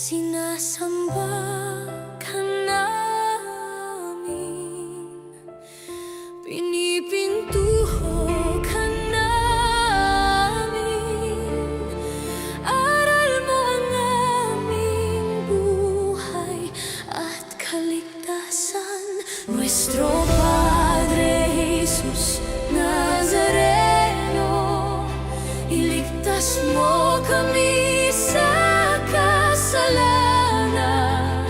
Sinasamba ka namin, pinipintuho ka namin. Aral mo ang aming buhay at kaligtasan. Nuestro Padre Jesus Nazareno, iligtas mo kami sa kasalanan.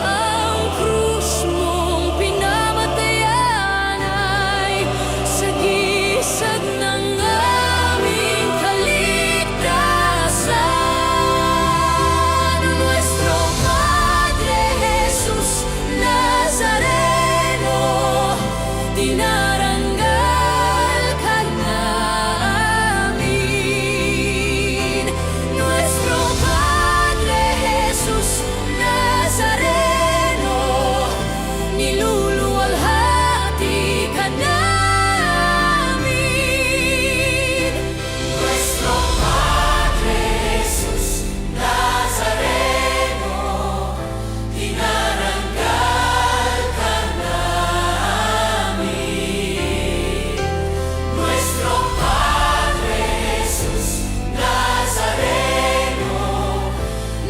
Ang krus mong pinamatayan ay sagisag ng aming kaligtasan. Nuestro Padre Jesus Nazareno, dinarangal ka namin. Nuestro Padre Jesus Nazareno, niluluwalhati ka namin. Nuestro Padre Jesus Nazareno, dinarangal ka namin. Nuestro Padre Jesus Nazareno,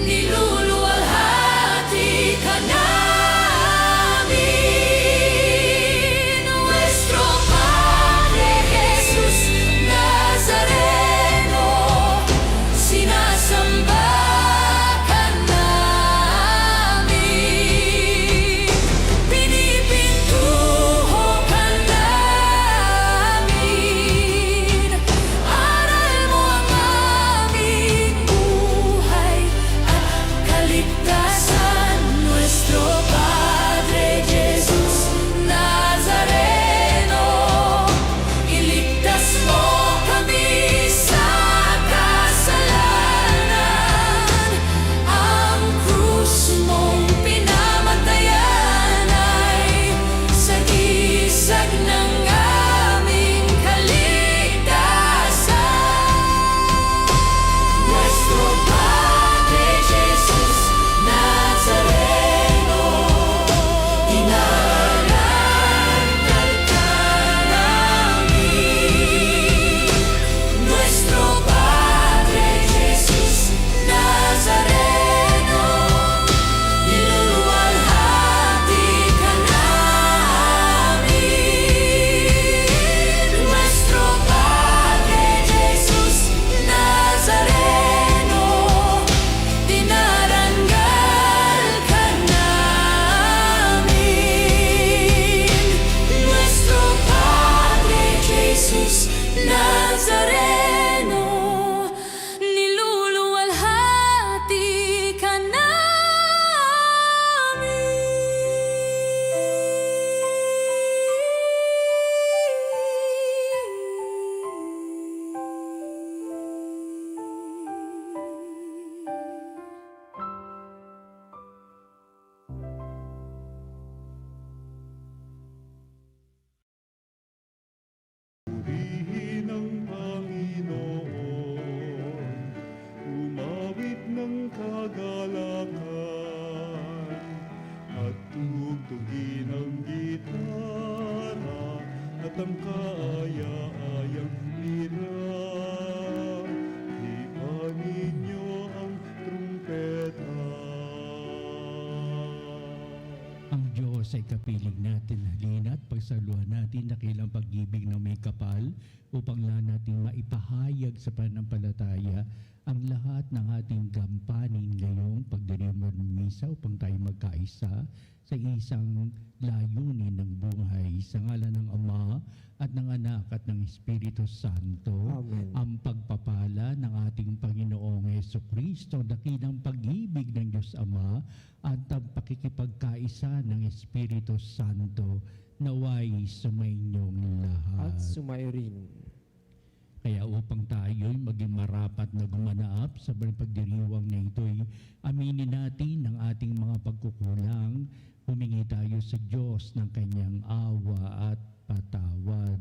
niluluwalhati ka namin. Nuestro Padre Jesus Nazareno, sinasamba ka namin. Pinipintuho ka namin. Aral mo ang aming buhay at kaligtasan. Nuestro Padre Jesus Nazareno, iligtas mo kami sa kasalanan. Ang krus mong pinamatayan ay sagisag ng aming kaligtasan. Nuestro Padre Jesus Nazareno, dinarangal ka namin. Nuestro Padre Jesus Nazareno, niluluwalhati ka namin. Nuestro Padre Jesus Nazareno, dinarangal ka namin. Nuestro Padre Jesus Nazareno, niluluwalhati ka Purihin ang Panginoon, umawit ng kagalakan, at tugtugin ang gitara at ang kaaya-ayang lira. Hipan ninyo ang trumpeta. Ang Diyos ay kapiling natin, halina't pagsaluhan natin dakilang pag-ibig na may kapal upang lang natin maipahayag sa pananampalataya ang lahat ng ating gampanin ngayong pagdiriwang ng misa upang tayo magkaisa sa isang layunin ng buhay. Sa ngalan ng Ama at ng Anak at ng Espiritu Santo, Amen. ang pagpapala ng ating Panginoong Jesucristo, dakilang pag-ibig ng Diyos Ama at ang pakikipagkaisa ng Espiritu Santo naway sumainyong lahat. At sumayo rin. Kaya upang tayo'y maging marapat na gumanaap sa pagdiriwang na ito'y aminin natin ang ating mga pagkukulang, humingi tayo sa Diyos ng kanyang awa at patawad.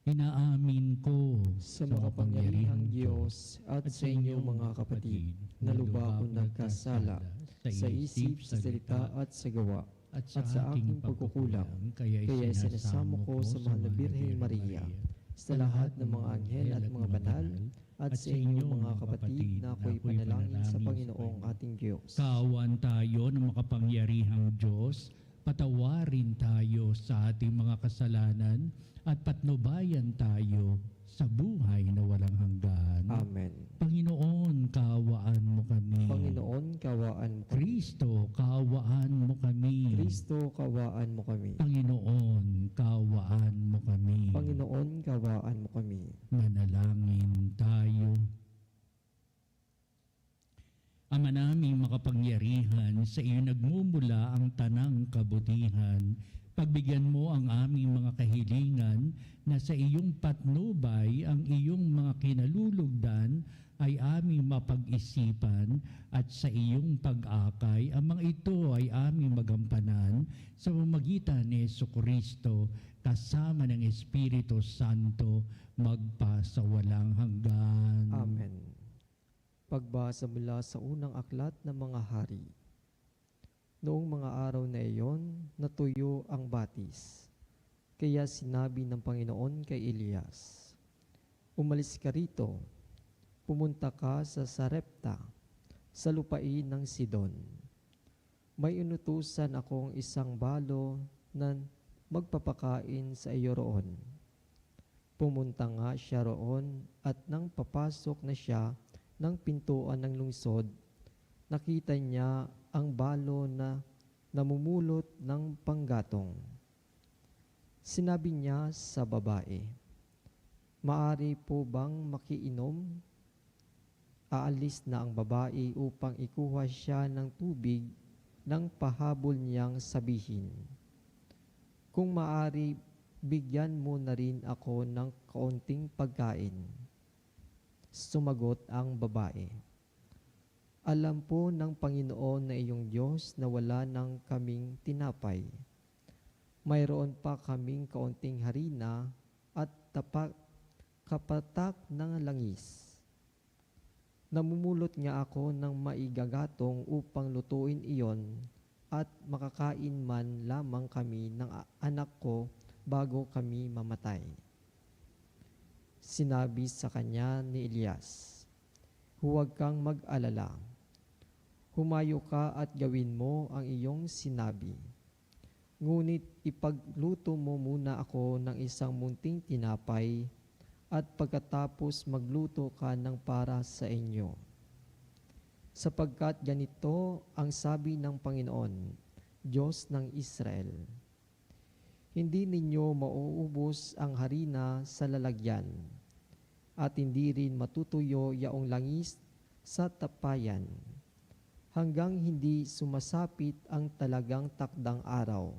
Inaamin ko sa makapangyarihang Diyos at sa inyong mga kapatid, na lubha akong nagkasala sa isip, sa salita at sa gawa, at at sa aking pagkukulang, kaya sinasamo ko sa mahal na Birheng Maria, sa lahat ng mga anghel at mga banal, at sa inyong mga kapatid na ako'y panalangin sa Panginoong ating Diyos. Kaawaan tayo ng makapangyarihang Diyos, patawarin tayo sa ating mga kasalanan at patnubayan tayo sa buhay na walang hanggan. Amen. Panginoon, kaawaan mo kami. Panginoon, kawaan mo kami. Kristo, kaawaan mo kami. Kristo, kawaan mo kami. Panginoon, kaawaan mo kami. Panginoon, kawaan mo kami. Manalangin tayo. Ama naming makapangyarihan, sa iyo nagmumula ang tanang kabutihan. Pagbigyan mo ang aming mga kahilingan na sa iyong patnubay ang iyong mga kinalulugdan ay aming mapag-isipan at sa iyong pag-akay ang mga ito ay aming magampanan sa pamamagitan ni Jesucristo kasama ng Espiritu Santo magpasawalang hanggan. Amen. Pagbasa mula sa unang aklat ng mga hari. Noong mga araw na iyon, natuyo ang batis. Kaya sinabi ng Panginoon kay Elias, "Umalis ka rito, pumunta ka sa Sarepta, sa lupain ng Sidon. May inutusan akong isang balo na magpapakain sa iyo roon." Pumunta nga siya roon at nang papasok na siya ng pintuan ng lungsod, nakita niya ang balo na namumulot ng panggatong. Sinabi niya sa babae, "Maari po bang makiinom?" Aalis na ang babae upang ikuha siya ng tubig nang pahabol niyang sabihin, "Kung maari, bigyan mo na rin ako ng kaunting pagkain." Sumagot ang babae, "Alam po ng Panginoon na iyong Diyos na wala nang kaming tinapay. Mayroon pa kaming kaunting harina at kapatak ng langis. Namumulot nga ako ng maigagatong upang lutuin iyon at makakain man lamang kami ng anak ko bago kami mamatay." Sinabi sa kanya ni Elias, "Huwag kang mag-alala. Humayo ka at gawin mo ang iyong sinabi. Ngunit ipagluto mo muna ako ng isang munting tinapay at pagkatapos magluto ka ng para sa inyo. Sapagkat ganito ang sabi ng Panginoon, Diyos ng Israel, hindi ninyo mauubos ang harina sa lalagyan, at hindi rin matutuyo yaong langis sa tapayan, hanggang hindi sumasapit ang talagang takdang araw,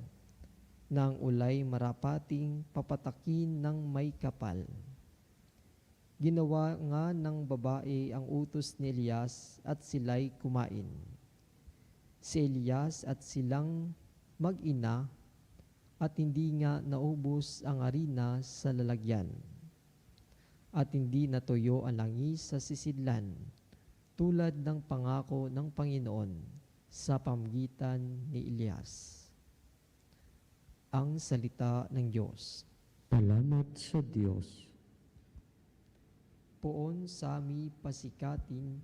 nang ulay marapating papatakin ng may kapal." Ginawa nga ng babae ang utos ni Elias at sila'y kumain. Si Elias at silang mag-ina at hindi nga naubos ang harina sa lalagyan, at hindi natuyo ang langis sa sisidlan, tulad ng pangako ng Panginoon sa pamamagitan ni Elias. Ang salita ng Diyos. Salamat sa Diyos. Poon sami pasikatin,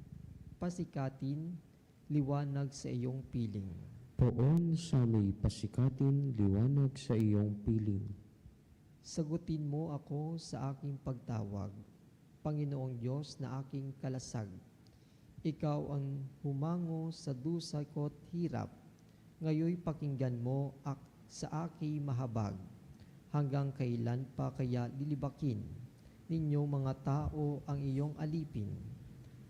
liwanag sa iyong piling. Poon sa may pasikatin, liwanag sa iyong piling. Sagutin mo ako sa aking pagtawag, Panginoong Diyos na aking kalasag. Ikaw ang humango sa dusa ko't hirap. Ngayoy pakinggan mo sa aking mahabag. Hanggang kailan pa kaya lilibakin ninyo mga tao ang iyong alipin?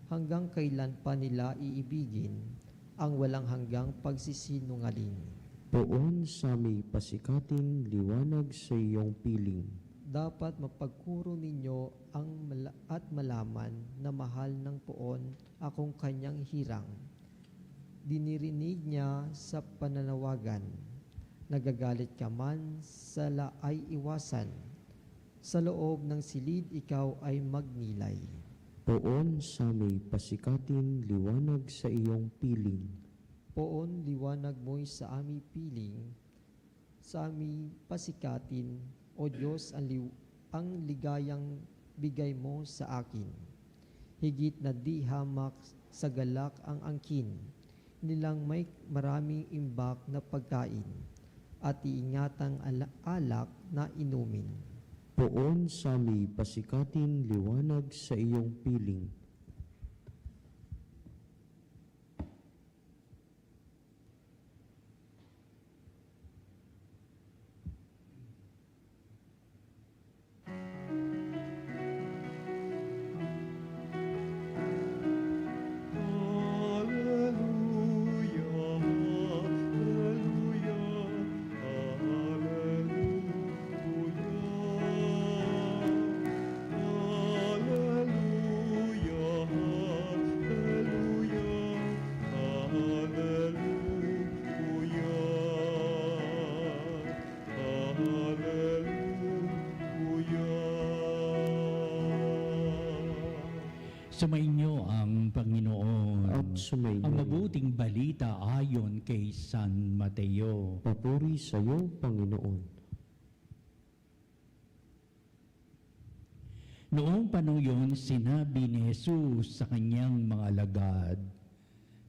Hanggang kailan pa nila iibigin ang walang hanggang pagsisinungaling? Poon sa may pasikatin, liwanag sa iyong piling. Dapat mapagkuro ninyo at malaman na mahal ng poon akong kanyang hirang. Dinirinig niya sa pananawagan. Nagagalit ka man, sala ay iwasan. Sa loob ng silid ikaw ay magnilay. Poon sa may pasikatin liwanag sa iyong piling. Poon liwanag mo'y sa ami piling, sa ami pasikatin, O Diyos, ang ligayang bigay mo sa akin. Higit na di hamak sa galak ang angkin, nilang may maraming imbak na pagkain, at iingatang alak na inumin. Poon sa may pasikatin liwanag sa iyong piling. Hallelujah, hallelujah, hallelujah, hallelujah. Sumainyo ang Panginoon. At sumainyo Ang rin. mabuting balita ayon kay San Mateo. Papuri sa iyo, Panginoon. Noong panahon yun, sinabi ni Jesus sa kanyang mga alagad,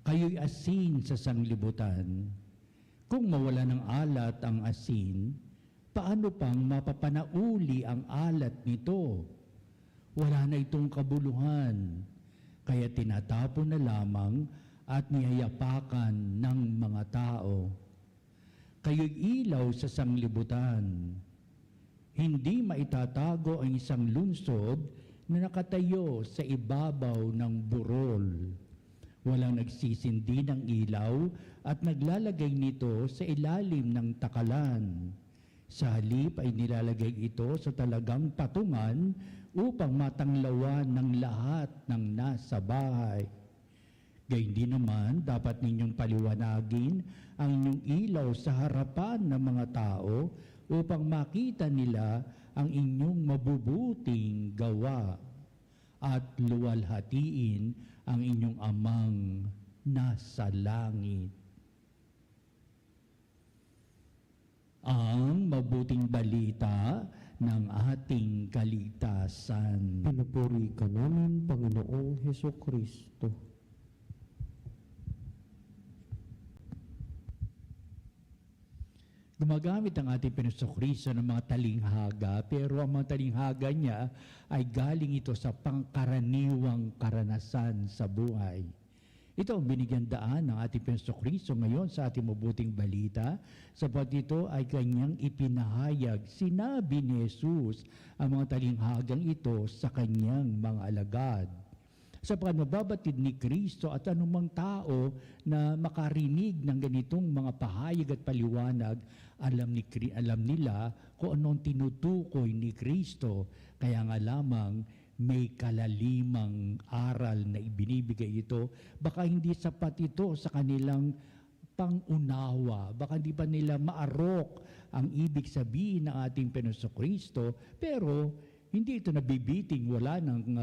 "Kayo'y asin sa sanglibutan. Kung mawala ng alat ang asin, paano pang mapapanauli ang alat nito? Wala na itong kabuluhan, kaya tinatapon na lamang at niyayapakan ng mga tao. Kayo'y ilaw sa sanglibutan. Hindi maitatago ang isang lungsod na nakatayo sa ibabaw ng burol. Walang nagsisindi ng ilaw at naglalagay nito sa ilalim ng takalan. Sa halip ay nilalagay ito sa talagang patungan upang matanglawan ng lahat ng nasa bahay. Gayun din naman, dapat ninyong paliwanagin ang inyong ilaw sa harapan ng mga tao upang makita nila ang inyong mabubuting gawa at luwalhatiin ang inyong amang nasa langit." Ang mabuting balita ng ating kaligtasan. Pinupuri ka namin, Panginoong Heso Kristo. Gumagamit ang ating Panginoong ng mga talinghaga, pero ang mga talinghaga niya ay galing ito sa pangkaraniwang karanasan sa buhay. Ito ang binigyan daan ng ating Panginoong ngayon sa ating mabuting balita, sapat ito ay kanyang ipinahayag. Sinabi ni Jesus ang mga talinghagang ito sa kanyang mga alagad. Sa pagbabatid ni Kristo at anumang tao na makarinig ng ganitong mga pahayag at paliwanag, alam nila kung anong tinutukoy ni Kristo. Kaya nga lamang may kalalimang aral na ibinibigay ito. Baka hindi sapat ito sa kanilang pangunawa. Baka hindi pa nila maarok ang ibig sabihin ng ating Panginoong Kristo, pero hindi ito nabibiting, wala ng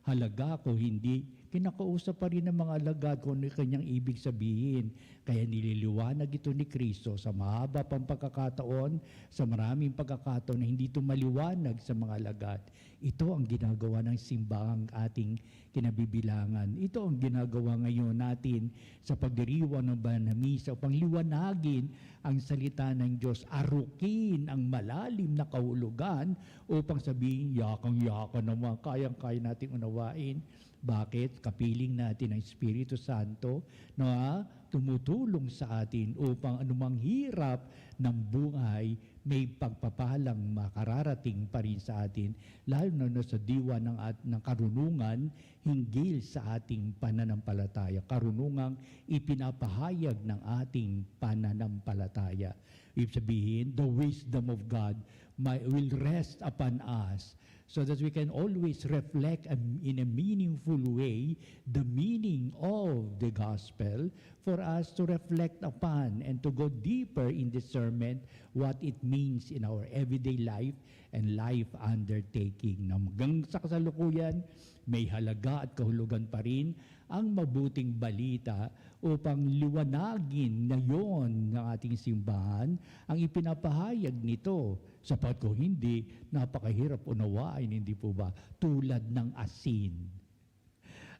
halaga ko, hindi. Kinakausap pa rin ng mga alagad kung ano kanyang ibig sabihin. Kaya nililiwanag ito ni Kristo sa mahaba pang pagkakataon, sa maraming pagkakataon na hindi ito maliwanag sa mga alagad. Ito ang ginagawa ng simbahang ating kinabibilangan. Ito ang ginagawa ngayon natin sa pagdiriwang ng banal na misa upang liwanagin ang salita ng Diyos, arukin ang malalim na kahulugan upang sabihin, yakang-yaka naman, kayang-kaya nating unawain. Bakit? Kapiling natin ang Espiritu Santo na tumutulong sa atin upang anumang hirap ng buhay may pagpapalang makararating pa rin sa atin, lalo na sa diwa ng karunungan hinggil sa ating pananampalataya. Karunungang ipinapahayag ng ating pananampalataya. Ibig sabihin, the wisdom of God will rest upon us so that we can always reflect in a meaningful way the meaning of the gospel, for us to reflect upon and to go deeper in discernment what it means in our everyday life and life undertaking. Hanggang sa kasalukuyan, may halaga at kahulugan pa rin ang mabuting balita upang liwanagin ngayon ng ating simbahan ang ipinapahayag nito. Sapat ko hindi, napakahirap unawain, hindi po ba? Tulad ng asin.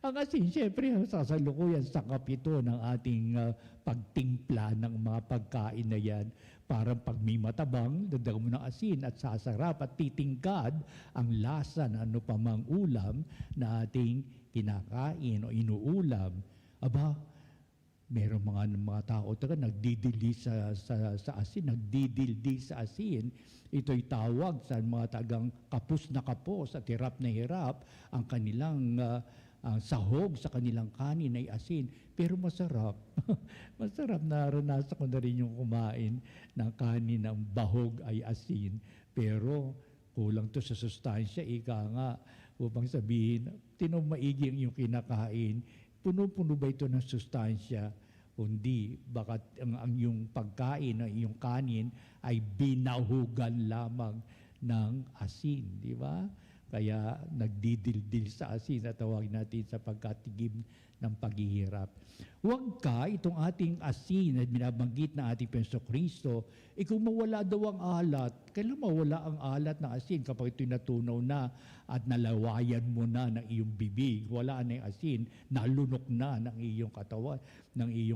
Ang asin, siyempre, sasalukuyan sa kapito ng ating pagtimpla ng mga pagkain na yan. Parang pag may matabang, dadag mo ng asin at sasarap at titingkad ang lasa na ano pa mang ulam na ating kinakain o inuulam. Aba, merong mga tao talaga nagdidili sa asin, nagdidildi sa asin. Ito'y tawag sa mga tagang kapos na kapos at hirap na hirap ang kanilang sahog sa kanilang kanin ay asin. Pero masarap. Masarap, naranasan ko na rin yung kumain ng kanin ng bahog ay asin. Pero kulang to sa sustansya, ika nga, upang sabihin, maigi ang yung kinakain, puno-puno ba ito ng sustansya? Kundi, baka ang yung pagkain, ang iyong kanin, ay binahugan lamang ng asin, di ba? Kaya nagdidildil sa asin at tawag natin sa pagkatigim ng paghihirap. Huwag ka, itong ating asin na binabanggit na ating Penso Kristo, kung mawala daw ang alat, kailan mawala ang alat ng asin kapag ito'y natunaw na at nalawayan mo na ng iyong bibig, wala na yung asin, nalunok na ng iyong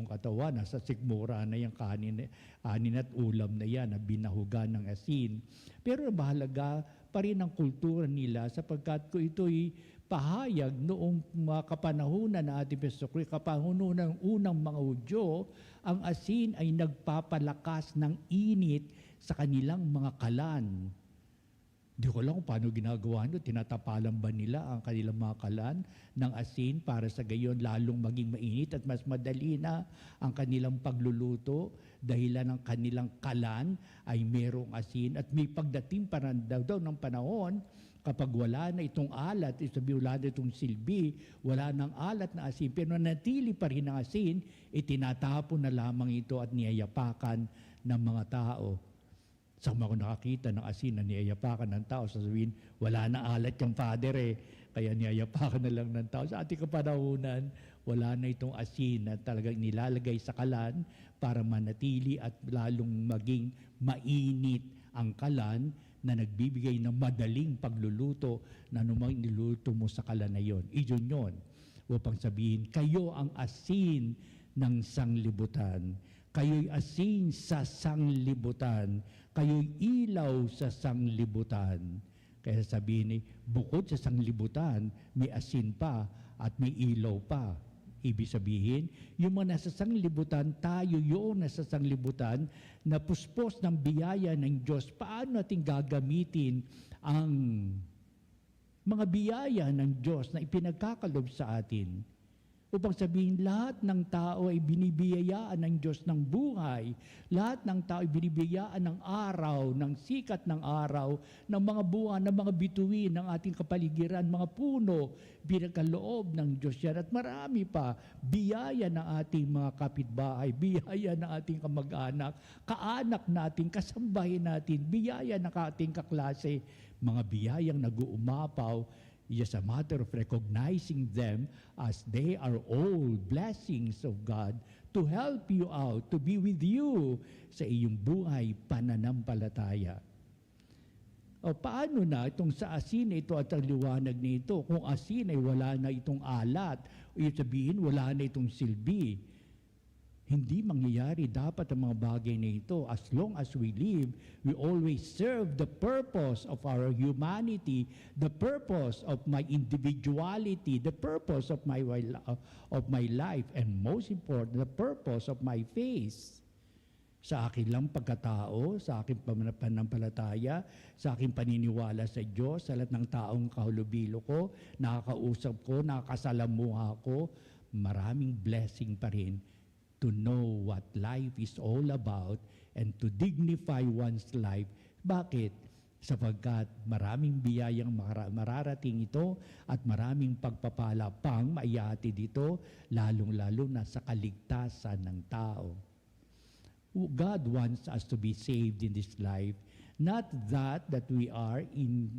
katawan, nasa sikmura na yung kanin at ulam na yan na binahugan ng asin. Pero mahalaga pa rin ang kultura nila sapagkat ko ito'y pahayag noong mga kapanahunan na ating Kristo, kapanahunan ng unang mga Hudyo, ang asin ay nagpapalakas ng init sa kanilang mga kalan. Di ko alam kung paano ginagawa nito. Tinatapalan ba nila ang kanilang mga kalan ng asin para sa gayon lalong maging mainit at mas madali na ang kanilang pagluluto dahilan ng kanilang kalan ay merong asin. At may pagdating pa daw ng panahon kapag wala na itong alat, wala na itong silbi, wala nang alat na asin, pero nanatili pa rin ang asin, itinatapon na lamang ito at niyayapakan ng mga tao. Saan ako nakakita ng asin na niyayapakan ng tao, sasabihin, wala na alat yung father kaya niyayapakan na lang ng tao. Sa ating kapanahunan, wala na itong asin na talagang nilalagay sa kalan para manatili at lalong maging mainit ang kalan na nagbibigay ng madaling pagluluto na anumang niluto mo sa kalan na yon. Iyon yun. Upang sabihin, kayo ang asin ng sanglibutan. Kayo'y asin sa sanglibutan. Kayo'y ilaw sa sanglibutan. Kaya sabihin, bukod sa sanglibutan, may asin pa at may ilaw pa. Ibig sabihin, yung mga nasa sanglibutan, tayo yung nasa sanglibutan na puspos ng biyaya ng Diyos. Paano natin gagamitin ang mga biyaya ng Diyos na ipinagkakalob sa atin? Upang sabihin, lahat ng tao ay binibiyayaan ng Diyos ng buhay. Lahat ng tao ay binibiyayaan ng araw, ng sikat ng araw, ng mga buwan, ng mga bituin, ng ating kapaligiran, mga puno, pinagkaloob ng Diyos yan. At marami pa, biyaya ng ating mga kapitbahay, biyaya ng ating kamag-anak, kaanak natin, kasambahin natin, biyaya ng ating kaklase, mga biyayang nag-uumapaw. It's a matter of recognizing them as they are all blessings of God to help you out, to be with you sa iyong buhay pananampalataya. O paano na itong sa asin ito at ang liwanag nito? Kung asin ay wala na itong alat, o yung sabihin wala na itong silbi, hindi mangyayari dapat ang mga bagay na ito. As long as we live, we always serve the purpose of our humanity, the purpose of my individuality, the purpose of my life, and most important, the purpose of my faith. Sa akin lang pagkatao, sa aking pananampalataya, sa aking paniniwala sa Diyos, sa lahat ng taong kahulubilo ko, nakakausap ko, nakakasalamuha ko, maraming blessing pa rin to know what life is all about and to dignify one's life. Bakit? sapagkat maraming biyayang mararating ito at maraming pagpapala pang maihatid dito, lalong-lalo na sa kaligtasan ng tao. God wants us to be saved in this life, not that we are in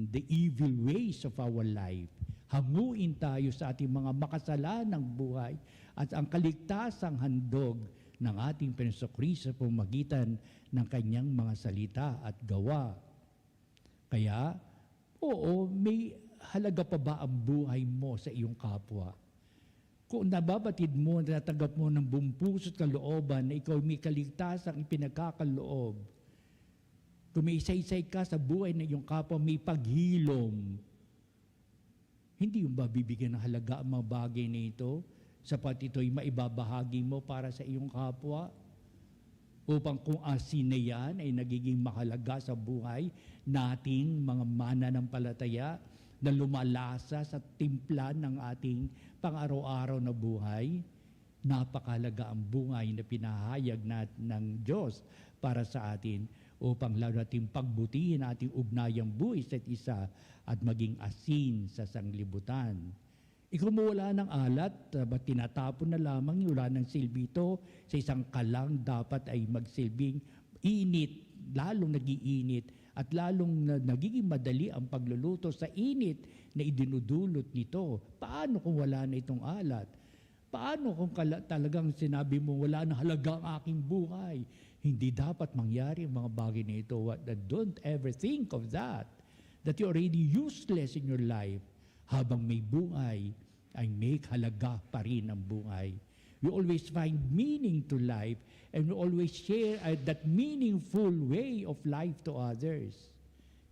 the evil ways of our life. Hanguin tayo sa ating mga makasalanang buhay at ang kaligtasang handog ng ating Panginoon sa pamagitan ng kanyang mga salita at gawa. Kaya, oo, may halaga pa ba ang buhay mo sa iyong kapwa? Kung nababatid mo, natanggap mo ng buong puso't kalooban na ikaw may kaligtasang ipinagkakaloob, kung may isa-isay ka sa buhay ng iyong kapwa, may paghilom, hindi yung ba bibigyan ng halaga ang mga bagay na ito sapat ito'y maibabahagi mo para sa iyong kapwa? Upang kung asin na yan ay nagiging mahalaga sa buhay nating mga mananampalataya na lumalasa sa timpla ng ating pang-araw-araw na buhay, napakahalaga ang buhay na pinahayag ng Diyos para sa atin upang lalo natin pagbutihin ating ugnayang buhay sa isa at maging asin sa sanglibutan. Ikaw mo wala ng alat, ba't tinatapon na lamang, wala ng silbi ito, sa isang kalang dapat ay magsilbing init, lalong nagiinit, at lalong nagiging madali ang pagluluto sa init na idinudulot nito. Paano kung wala na itong alat? Paano kung talagang sinabi mo wala na halaga ang aking buhay? Hindi dapat mangyari ang mga bagay na ito. Don't ever think of that you're already useless in your life. Habang may buhay, ay may halaga pa rin ang buhay. We always find meaning to life and we always share that meaningful way of life to others.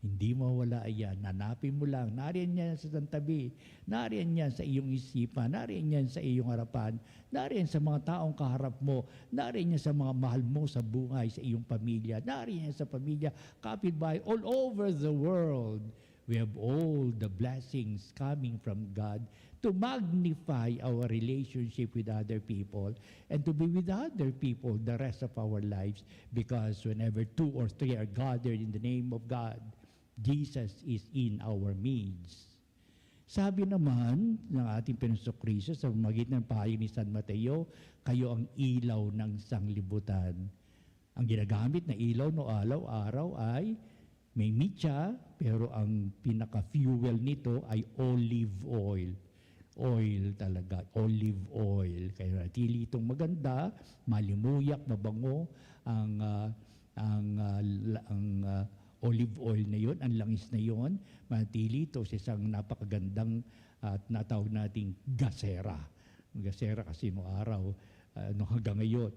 Hindi mawala yan. Hanapin mo lang. Nariyan yan sa tabi. Nariyan yan sa iyong isipan. Nariyan yan sa iyong harapan. Nariyan sa mga taong kaharap mo. Nariyan yan sa mga mahal mo sa buhay, sa iyong pamilya. Nariyan yan sa pamilya, kapitbahay, all over the world. We have all the blessings coming from God to magnify our relationship with other people and to be with other people the rest of our lives, because whenever 2 or 3 are gathered in the name of God, Jesus is in our midst. Sabi naman ng ating Panginoon Kristo sa pamamagitan ng pahayag ni San Mateo, kayo ang ilaw ng sanglibutan. Ang ginagamit na ilaw no araw-araw ay may mitya, pero ang pinaka-fuel nito ay olive oil. Oil talaga, olive oil. Kaya natili itong maganda, malimuyak, mabango, ang olive oil na yon, ang langis na yon, manatili ito sa isang napakagandang at natawag nating gasera. Gasera kasi noong araw, hanggang ngayon,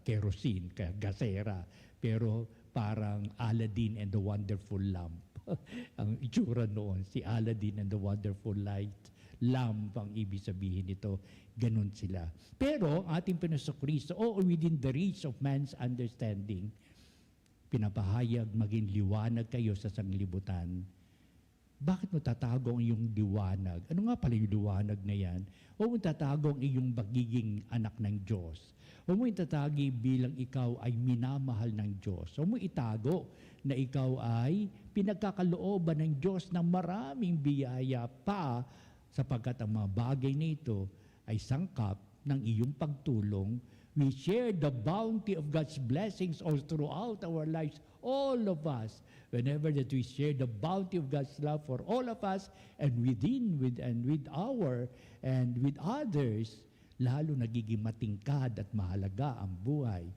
kerosene, kaya gasera. Pero parang Aladdin and the Wonderful Lamp. Ang itsura noon, si Aladdin and the Wonderful Light. Lamp ang ibig sabihin nito. Ganon sila. Pero ating Panginoon Kristo, within the reach of man's understanding, pinapahayag maging liwanag kayo sa sanglibutan. Bakit mo tatago ang iyong liwanag? Ano nga pala yung liwanag na yan? O mo tatago ang iyong pagiging anak ng Diyos? O mo itatagi bilang ikaw ay minamahal ng Diyos? O mo itago na ikaw ay pinagkakalooban ng Diyos ng maraming biyaya pa, sapagkat ang mga bagay na ito ay sangkap ng iyong pagtulong. We share the bounty of God's blessings all throughout our lives, all of us. Whenever that we share the bounty of God's love for all of us and with others, lalo nagiging matingkad at mahalaga ang buhay.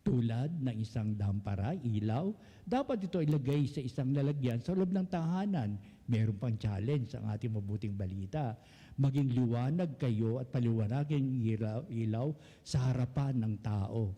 Tulad ng isang dampara, ilaw, dapat ito ilagay sa isang lalagyan sa loob ng tahanan. Meron pang challenge ang ating mabuting balita. Maging liwanag kayo at paliwanagin ilaw sa harapan ng tao.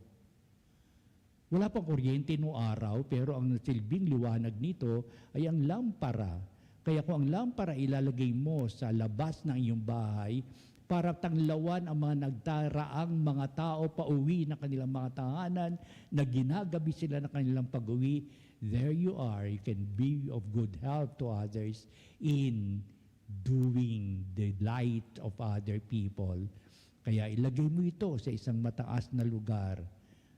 Wala pang kuryente no araw, pero ang silbing liwanag nito ay ang lampara. Kaya kung ang lampara ilalagay mo sa labas ng iyong bahay, para tanglawan ang mga nagdaraang mga tao pauwi ng kanilang mga tahanan, na ginagabi sila ng kanilang pag-uwi, there you are. You can be of good help to others in doing the light of other people. Kaya ilagay mo ito sa isang mataas na lugar.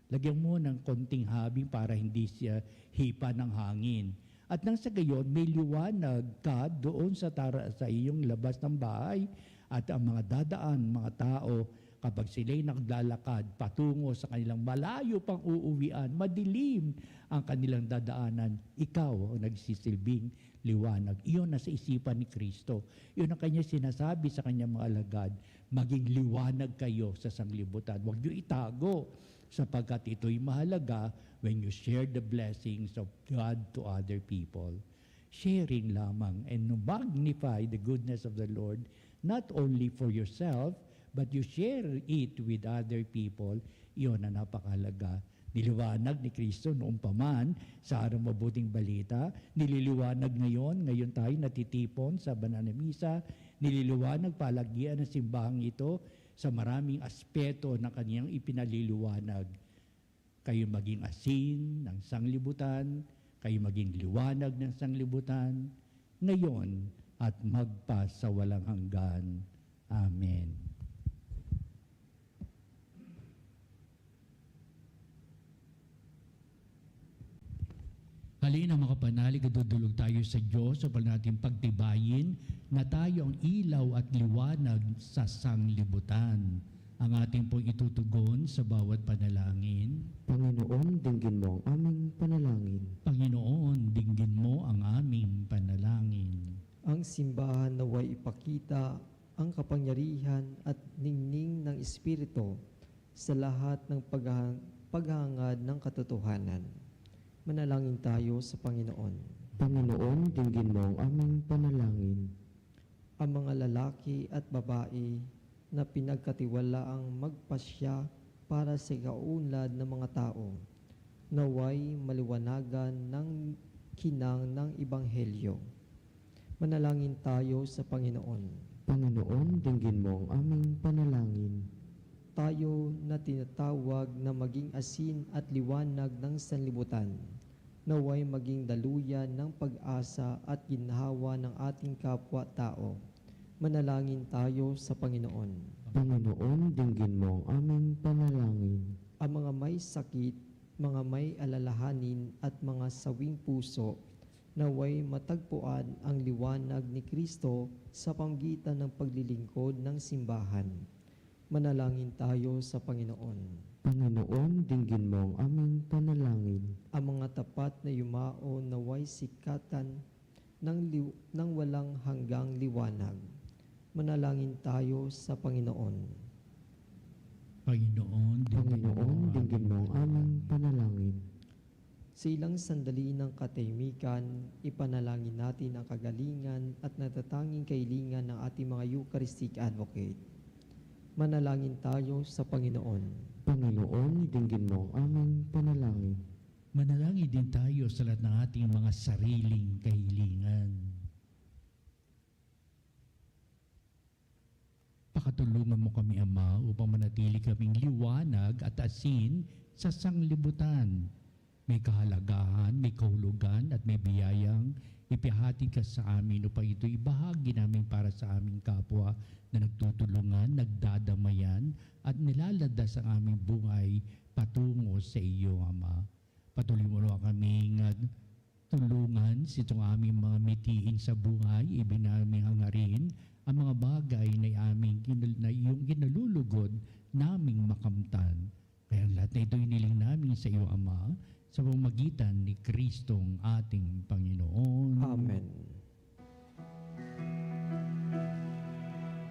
Lagyan mo ng konting habing para hindi siya hipa ng hangin. At nang sa gayon, may liwanag ka doon sa iyong labas ng bahay at ang mga dadaan, mga tao, kapag sila'y naglalakad patungo sa kanilang malayo pang uuwian, madilim ang kanilang dadaanan, ikaw ang nagsisilbing liwanag. Iyon nasa isipan ni Kristo. Iyon ang kanya sinasabi sa kanyang mga alagad, maging liwanag kayo sa sanglibutan. Huwag niyo itago sapagkat ito'y mahalaga when you share the blessings of God to other people. Sharing lamang and magnify the goodness of the Lord, not only for yourself, but you share it with other people. Iyon ang napakahalaga. Niliwanag ni Kristo noong paman sa araw mabuting balita. Nililiwanag ngayon tayo natitipon sa banal na misa. Nililiwanag palagian ng simbahang ito sa maraming aspeto ng kaniyang ipinaliliwanag. Kayo maging asin ng sanglibutan, kayo maging liwanag ng sanglibutan, ngayon at magpasawalang hanggan. Amen. Halina mga kapanalig, dudulog tayo sa Diyos upang natin pagtibayin na tayo ang ilaw at liwanag sa sanglibutan. Ang ating pong itutugon sa bawat panalangin. Panginoon, dinggin mo ang aming panalangin. Panginoon, dinggin mo ang aming panalangin. Ang simbahan naway ipakita ang kapangyarihan at ningning ng Espiritu sa lahat ng paghahangad ng katotohanan. Manalangin tayo sa Panginoon. Panginoon, dinggin mo ang aming panalangin. Ang mga lalaki at babae na pinagkatiwalaang magpasya para sa kaunlad ng mga tao, naway maliwanagan ng kinang ng Ebanghelyo. Manalangin tayo sa Panginoon. Panginoon, dinggin mo ang aming panalangin. Tayo na tinatawag na maging asin at liwanag ng sanlibutan, naway maging daluyan ng pag-asa at ginhawa ng ating kapwa-tao. Manalangin tayo sa Panginoon. Panginoon, dinggin mo ang aming panalangin. Ang mga may sakit, mga may alalahanin at mga sawing puso, naway matagpuan ang liwanag ni Kristo sa pamgitan ng paglilingkod ng simbahan. Manalangin tayo sa Panginoon. Panginoon, dinggin mo ang aming panalangin. Ang mga tapat na yumao naway sikatan ng walang hanggang liwanag. Manalangin tayo sa Panginoon. Panginoon, Dinggin mo ang aming panalangin. Sa ilang sandali ng katahimikan, ipanalangin natin ang kagalingan at natatanging kahilingan ng ating mga Eucharistic Advocate. Manalangin tayo sa Panginoon. Panginoon, dinggin mo ang aming panalangin. manalangin din tayo sa lahat ng ating mga sariling kahilingan. Pakatulungan mo kami, Ama, upang manatili kaming liwanag at asin sa sanglibutan. May kahalagahan, may kahulugan at may biyayang ipihati ka sa amin upang ito'y bahagi namin para sa aming kapwa na nagtutulungan, nagdadamayan at nilalandas ang aming buhay patungo sa iyo, Ama. Patuloy mo naman kaming tulungan sa itong aming mga mitiin sa buhay, ibig namin hangarin ang mga bagay na iyong kinalulugod naming makamtan. Kaya lahat na ito'y niling namin sa iyo, Ama, sa pamamagitan ni Kristong ating Panginoon. Amen.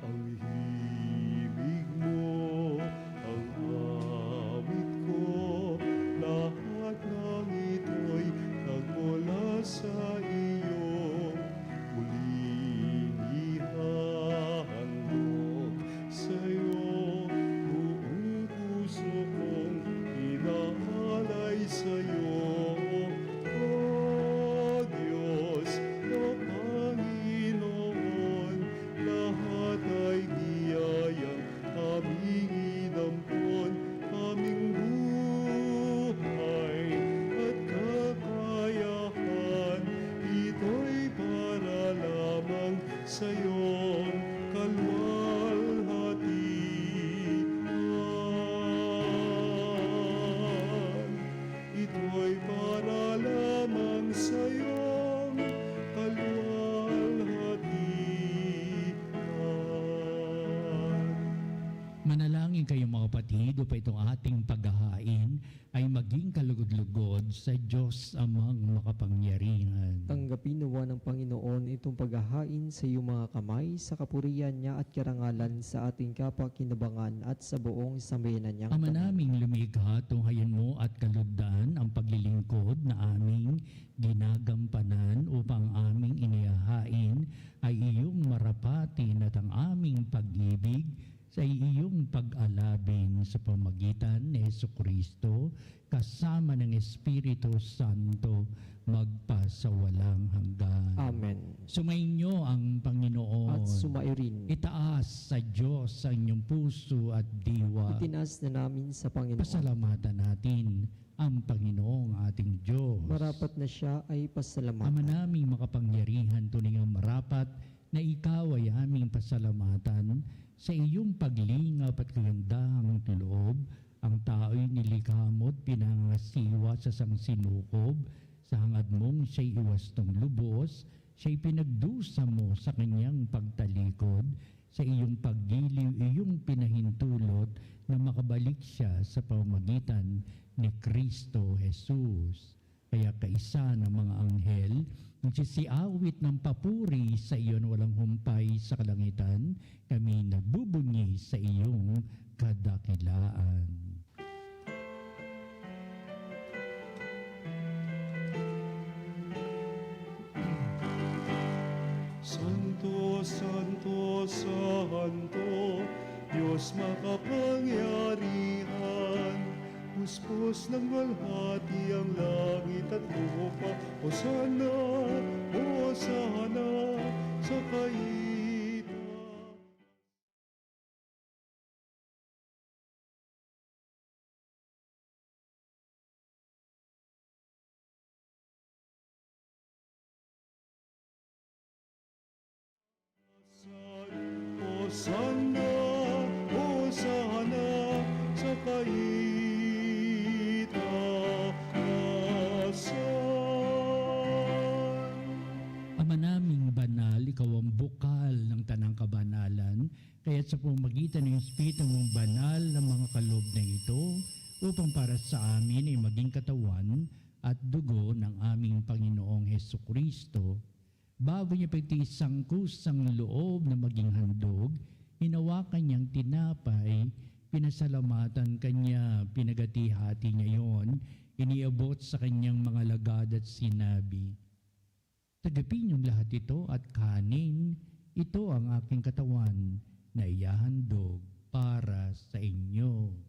Ang himig mo, ang awit ko, lahat ng ito'y nagmula sa iyo. Muling ihahandog sa iyo, buong puso kong inaalay sa iyo. O Diyos, Manalangin kayo mga kapatid upang itong ating paghahain ay maging kalugod-lugod sa Diyos amang makapangyarihan. Tanggapin nawa ng Panginoon itong paghahain sa iyong mga kamay sa kapurihan niya at karangalan sa ating kapakinabangan at sa buong sambayanan niyang Ama tanan. naming lumikha, tunghayan mo at kalugdan ang paglilingkod na aming ginagampanan upang aming inihahain ay iyong marapatin at ang aming pag-ibig sa iyong pag-alabing sa pamagitan ni Jesucristo kasama ng Espiritu Santo magpasawalang hanggan. Amen. Sumainyo ang Panginoon. At sumairin. Itaas sa Diyos sa inyong puso at diwa. Itinas na namin sa Panginoon. Pasalamatan natin ang Panginoong ating Diyos. Marapat na siya ay Ama pasalamatan. naming makapangyarihan, tunay ang marapat na ikaw ay aming pasalamatan sa iyong paglingap at kagandahang loob. Ang tao'y nilikha mo't pinangasiwa sa sangsinukob. Sa hangad mong siya'y iwastong lubos, siya'y pinagdusa mo sa kanyang pagtalikod. Sa iyong paggiliw, iyong pinahintulot na makabalik siya sa pamamagitan ni Kristo Jesus. Kaya kaisa ng mga anghel, nagsisiawit ng papuri sa iyon walang humpay sa kalangitan, kami nagbubunyi sa iyong kadakilaan. Santo, Santo, Santo, Diyos makapangyarihan. Puspos ng walhati ang langit at lupa. Hosana, Hosana, sa kaita. Hosana, Hosana, sa kaitaasan. Ama naming banal, ikaw ang bukal ng tanang kabanalan, kaya sa pamagitan ng Espiritu mong banal na mga kaloob na ito, upang para sa amin ay maging katawan at dugo ng aming Panginoong Hesukristo. Bago niya pagtiisang kusang loob na maging handog, hinawakan niyang tinapay, pinasalamatan kanya, pinagati-hati niya yon, iniabot sa kanyang mga lagad at sinabi, "Tagapin niyong lahat ito at kanin, ito ang aking katawan na iyahandog para sa inyo."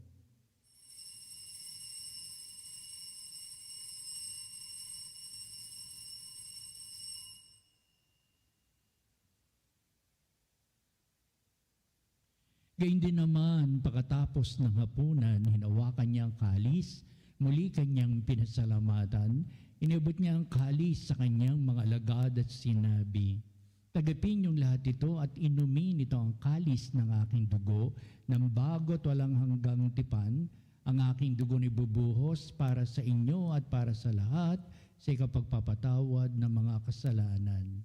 Gayun din naman, pagkatapos ng hapunan, hinawakan niya ang kalis, muli kanyang pinasalamatan, inabot niya ang kalis sa kanyang mga alagad at sinabi, "Tagapin niyong lahat ito at inumin ito ang kalis ng aking dugo, ng bago't walang hanggang tipan, ang aking dugo ni bubuhos para sa inyo at para sa lahat sa ikapagpapatawad ng mga kasalanan.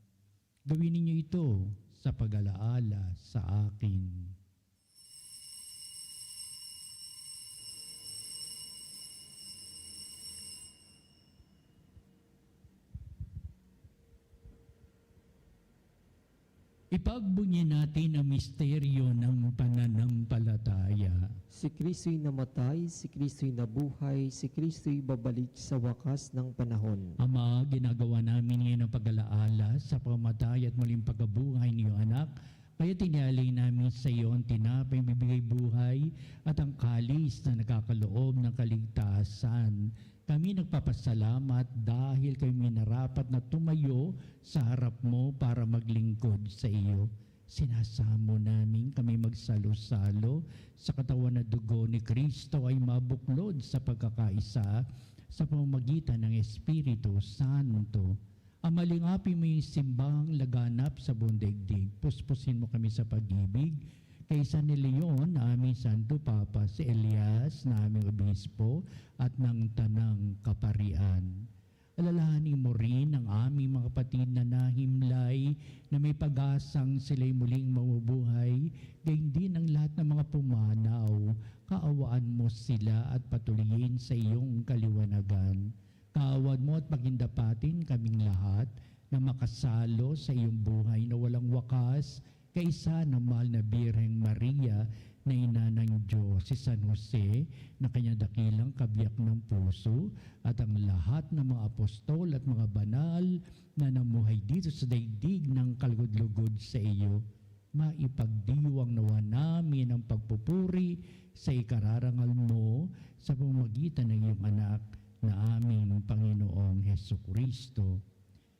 Gawin ninyo ito sa pag-alaala sa akin." Ipagbunyi natin ang misteryo ng pananampalataya. Si Kristo'y namatay, si Kristo'y nabuhay, si Kristo'y babalik sa wakas ng panahon. Ama, ginagawa namin ngayon ang pag-alaala sa pamatay at muling pagkabuhay ni iyong anak. Kaya tinalay namin sa iyo ang tinapay bibigay buhay at ang kalis na nakakaloob ng kaligtasan. Kami nagpapasalamat dahil kayo minarapat na tumayo sa harap mo para maglingkod sa iyo. Sinasamo namin kami magsalo-salo sa katawan na dugo ni Kristo ay mabuklod sa pagkakaisa sa pamamagitan ng Espiritu Santo. Amalingapin mo yung simbang laganap sa buong daigdig. Puspusin mo kami sa pag-ibig kay San Leon na aming Santo Papa, si Elias na aming Obispo at ng Tanang Kaparian. Alalahanin mo rin ang aming mga kapatid na nahimlay na may pag-asang sila'y muling mamubuhay, gayon din ang lahat ng mga pumanaw kaawaan mo sila at patuloyin sa iyong kaliwanagan. Kaawaan mo at pagindapatin kaming lahat na makasalo sa iyong buhay na walang wakas, kaisa ng mahal na Birheng Maria na ina ng Diyos, si San Jose na kanyang dakilang kabiyak ng puso, at ang lahat ng mga apostol at mga banal na namuhay dito sa daigdig ng kalugod-lugod sa iyo. Maipagdiwang nawa namin ang pagpupuri sa ikararangal mo sa pamamagitan ng iyong anak na aming Panginoong Hesukristo.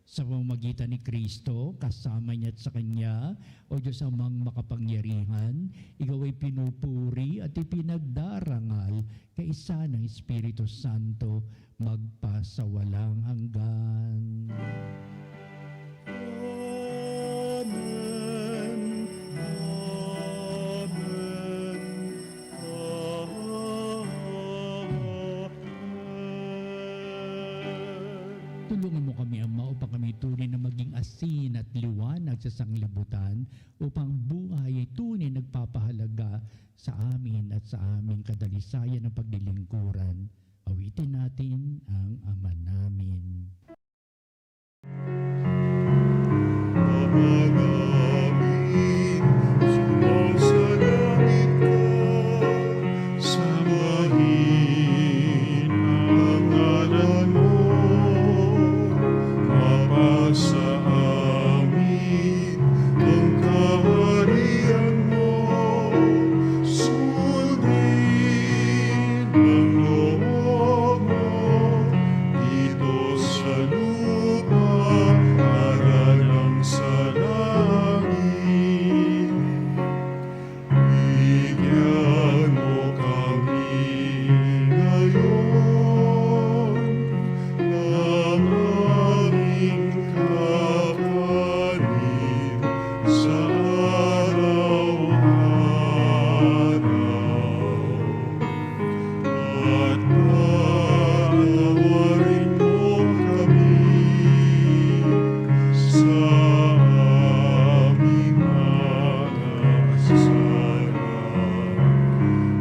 Sa pamamagitan ni Kristo, kasama niya at sa Kanya, o Diyos amang makapangyarihan, ikaw ay pinupuri at ipinagdarangal kaisa ng Espiritu Santo magpasawalang hanggan. Amen. Amen. Tulungan mo kami, Ama, upang kami tunay na maging asin at liwanag sa sanglibutan, upang buhay ay tunay nagpapahalaga sa amin at sa aming kadalisayan ng paglilingkuran. Awitin natin ang Ama namin. Ama namin, sumasalangit ka, sambahin ang ngalan mo, mapasa amin ang kaharian mo, sundin ang loob mo, dito sa lupa, para lang sa langit. Bigyan mo kami ngayon ng aming kakanin sa araw-araw. At patawarin mo kami sa aming mga kasalanan,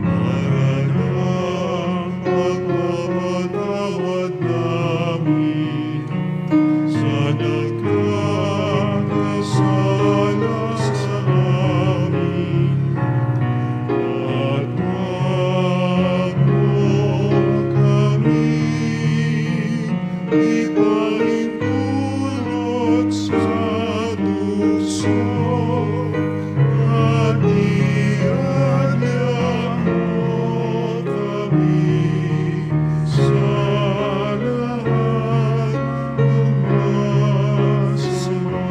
para ng pagpapatawad namin sa nagkakasala sa amin. At wag mo kami ipahintulot sa tukso, at iadya mo kami sa lahat ng masama.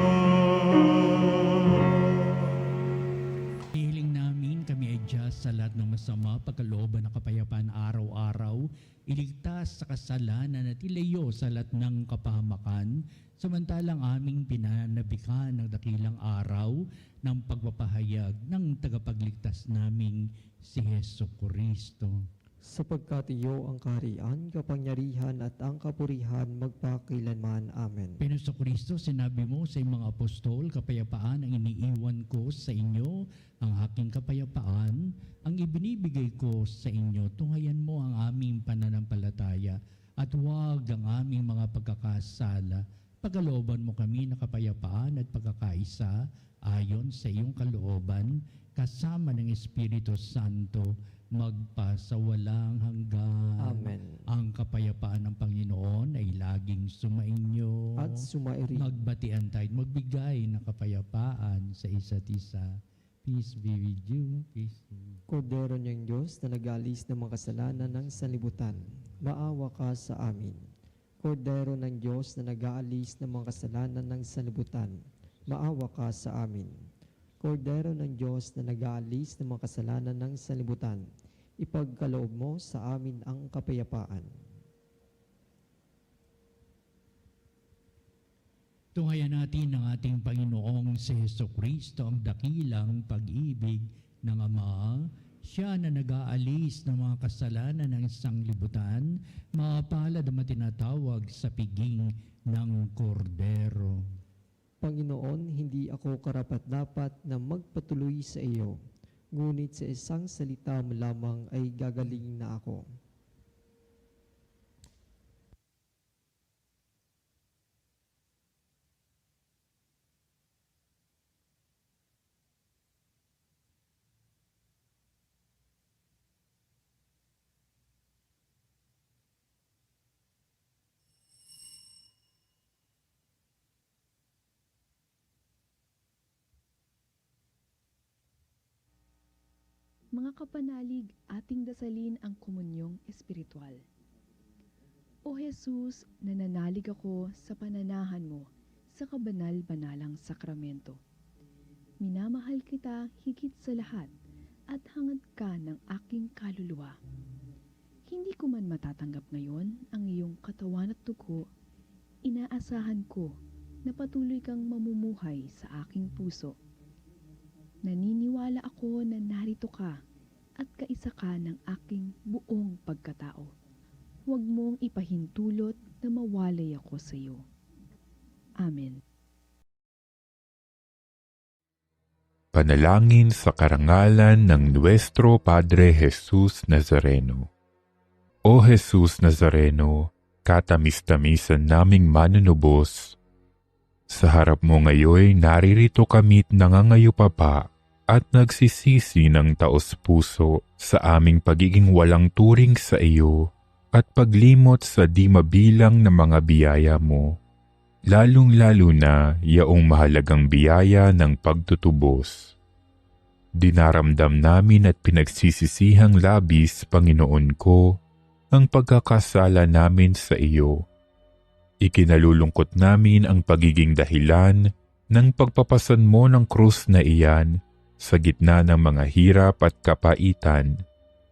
Hiling namin kami ay Diyos sa lahat ng masama, pagkalooban ng kapayapaan araw-araw, iligtas sa kasalanan at ilayo sa lahat ng kapahamakan, samantalang aming pinanabikan ng dakilang araw ng pagpapahayag ng tagapagligtas naming si Hesukristo. Sapagkat iyo ang kaharian, kapangyarihan at ang kapurihan magpakilanman. Amen. Panginoon Kristo, sinabi mo sa iyong mga apostol, kapayapaan ang iniiwan ko sa inyo, ang aking kapayapaan ang ibinibigay ko sa inyo. Tunghayan mo ang aming pananampalataya at huwag ang aming mga pagkakasala. Pagkalooban mo kami na kapayapaan at pagkakaisa ayon sa iyong kalooban, kasama ng Espiritu Santo, magpasawalang hanggan. Amen. Ang kapayapaan ng Panginoon ay laging sumainyo. At sumairi. Magbatian tayo, magbigay ng kapayapaan sa isa't isa. Peace be with you. Peace be with you. Kordero niyang Diyos na nag-alis ng mga kasalanan ng sanlibutan, maawa ka sa amin. Kordero ng Diyos na nag-aalis ng mga kasalanan ng sanlibutan, maawa ka sa amin. Kordero ng Diyos na nag-aalis ng mga kasalanan ng sanlibutan, ipagkaloob mo sa amin ang kapayapaan. Tunghayan natin ang ating Panginoong si Hesukristo, ang dakilang pag-ibig ng Ama. Siya na nag-aalis ng mga kasalanan ng sanglibutan, mapalad ang tinatawag sa piging ng kordero. Panginoon, hindi ako karapat-dapat na magpatuloy sa iyo, ngunit sa isang salita mo lamang ay gagaling na ako. Mga kapanalig, ating dasalin ang komunyong espiritual. O Jesus, nananalig ako sa pananahan mo sa kabanal-banalang sakramento. Minamahal kita higit sa lahat at hangad ka ng aking kaluluwa. Hindi ko man matatanggap ngayon ang iyong katawan at dugo, inaasahan ko na patuloy kang mamumuhay sa aking puso. Naniniwala ako na narito ka at kaisa ka ng aking buong pagkatao. Huwag mong ipahintulot na mawalay ako sa iyo. Amen. Panalangin sa karangalan ng Nuestro Padre Jesus Nazareno. O Jesus Nazareno, katamis-tamisan naming manunubos, sa harap mo ngayon naririto kami't nangangayupapa at nagsisisi ng taos-puso sa aming pagiging walang turing sa iyo at paglimot sa di mabilang na mga biyaya mo, lalong-lalo na yaong mahalagang biyaya ng pagtutubos. Dinaramdam namin at pinagsisisihang labis, Panginoon ko, ang pagkakasala namin sa iyo. Ikinalulungkot namin ang pagiging dahilan ng pagpapasan mo ng krus na iyan sa gitna ng mga hirap at kapaitan,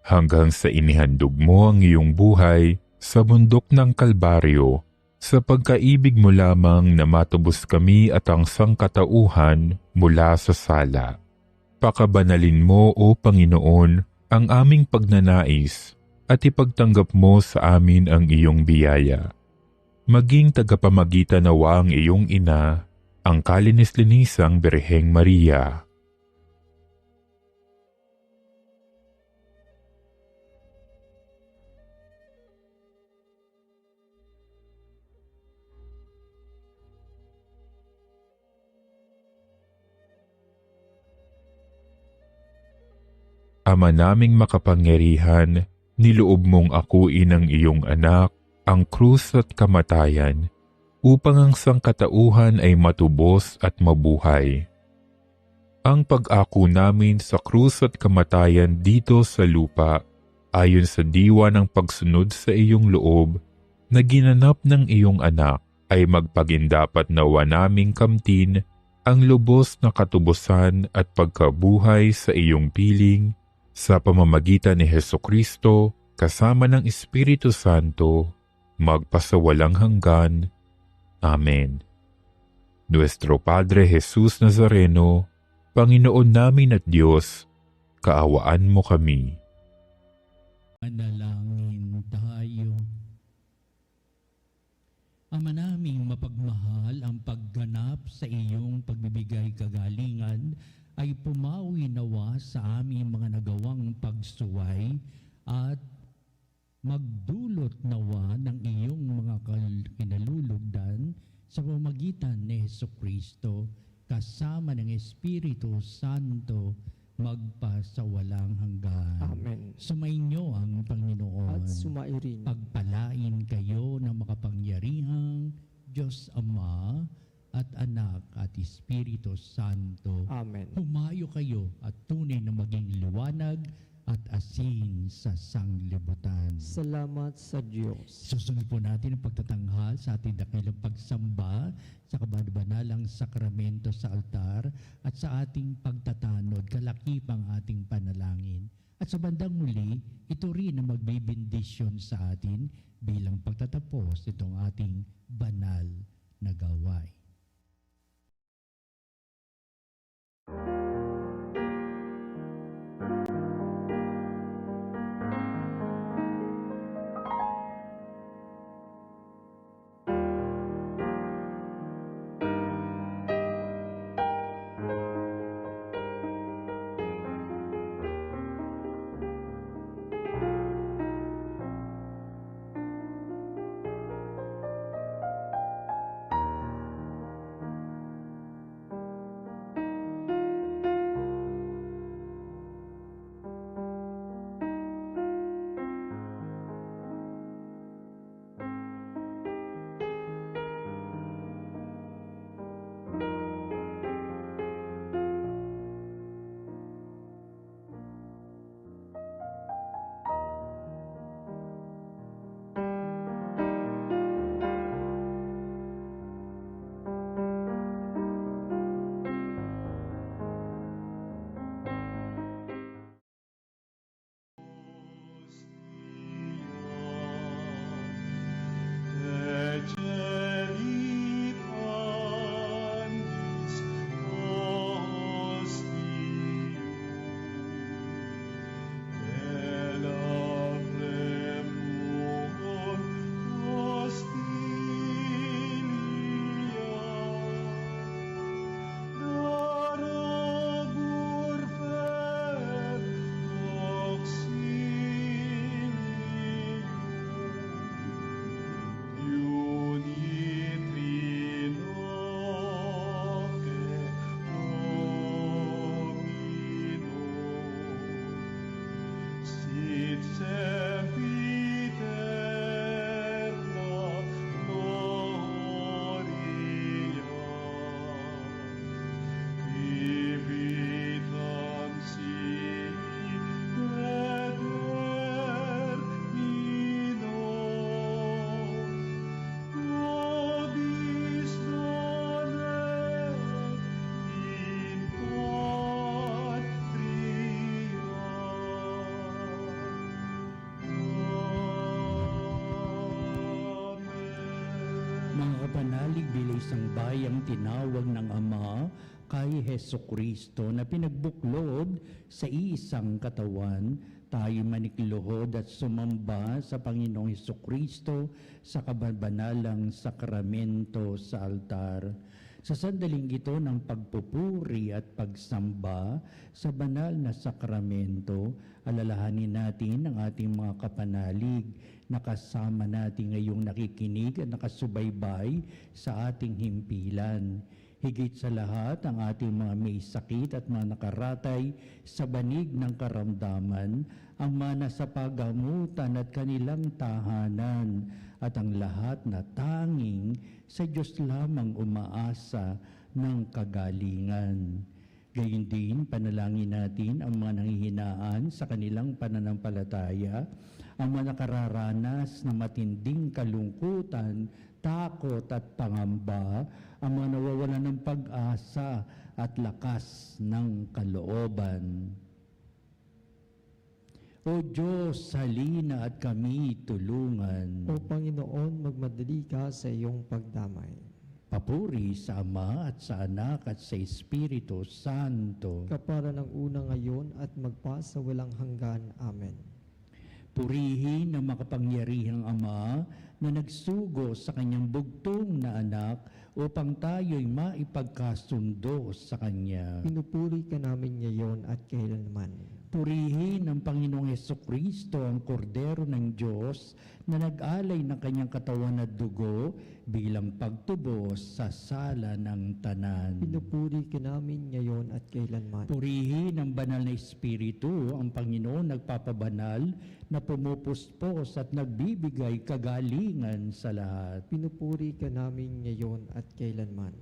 hanggang sa inihandog mo ang iyong buhay sa bundok ng Kalbaryo, sa pagkaibig mo lamang na matubos kami at ang sangkatauhan mula sa sala. Pakabanalin mo, O Panginoon, ang aming pagnanais at ipagtanggap mo sa amin ang iyong biyaya. Maging tagapamagitan nawa ang iyong ina, ang kalinis-linisang Birheng Maria. Ama naming makapangyarihan, niloob mong akuin ang iyong anak, ang krus at kamatayan, upang ang sangkatauhan ay matubos at mabuhay. Ang pag-ako namin sa krus at kamatayan dito sa lupa, ayon sa diwa ng pagsunod sa iyong loob, na ginanap ng iyong anak, ay magpagindapat nawa naming kamtin ang lubos na katubusan at pagkabuhay sa iyong piling, sa pamamagitan ni Hesukristo, kasama ng Espiritu Santo, magpasawalang hanggan. Amen. Nuestro Padre Jesus Nazareno, Panginoon namin at Diyos, kaawaan mo kami. Manalangin tayo. Ama naming mapagmahal, ang pagganap sa iyong pagbibigay kagalingan ay pumawi nawa sa aming mga nagawang pagsuway at magdulot nawa ng iyong mga kinalulugdan sa pamamagitan ni Hesukristo kasama ng Espiritu Santo magpasawalang hanggan. Amen. Sumainyo ang Panginoon. At sumairin. Pagpalain kayo ng makapangyarihang Diyos Ama at Anak at Espiritu Santo. Amen. Humayo kayo at tunay na maging liwanag at asin sa sanglibutan. Salamat sa Diyos. Susunod po natin ang pagtatanghal sa ating dakilang pagsamba sa kabanalang sakramento sa altar at sa ating pagtatanod, kalakipang ating panalangin. At sa bandang muli, ito rin ang magbibindisyon sa atin bilang pagtatapos itong ating banal na gawain. et sempiterna gloria. Vivitam sibi termino, nobis donet in patria. Mga kapanalig, bilang isang bayang tinawag ng Ama kay Heso Kristo na pinagbuklod sa iisang katawan, tayo manikluhod at sumamba sa Panginoong Heso Kristo sa kababanalang sakramento sa altar. Sa sandaling ito ng pagpupuri at pagsamba sa banal na sakramento, alalahanin natin ang ating mga kapanalig na kasama natin ngayong nakikinig at nakasubaybay sa ating himpilan. Higit sa lahat, ang ating mga may sakit at mga nakaratay sa banig ng karamdaman, ang mana sa paggamutan at kanilang tahanan, at ang lahat na tanging sa Diyos lamang umaasa ng kagalingan. Gayun din, panalangin natin ang mga nanghihinaan sa kanilang pananampalataya, ang mga nakararanas ng matinding kalungkutan, takot at pangamba, ang mga nawawalan ng pag-asa at lakas ng kalooban. O Diyos, halina at kami tulungan. O Panginoon, magmadali ka sa iyong pagdamay. Papuri sa Ama at sa Anak at sa Espiritu Santo. Kapara ng una ngayon at magpa sa walang hanggan. Amen. Purihin ang makapangyarihang Ama na nagsugo sa kanyang bugtong na anak upang tayo'y maipagkasundo sa Kanya. Pinupuri ka namin ngayon at kailanman. Purihin ng Panginoong Hesukristo ang kordero ng Diyos na nag-alay ng kanyang katawan at dugo bilang pagtubos sa sala ng tanan. Pinupuri ka namin ngayon at kailanman. Purihin ng banal na Espiritu ang Panginoon nagpapabanal na pumupuspos at nagbibigay kagalingan sa lahat. Pinupuri ka namin ngayon at kailanman.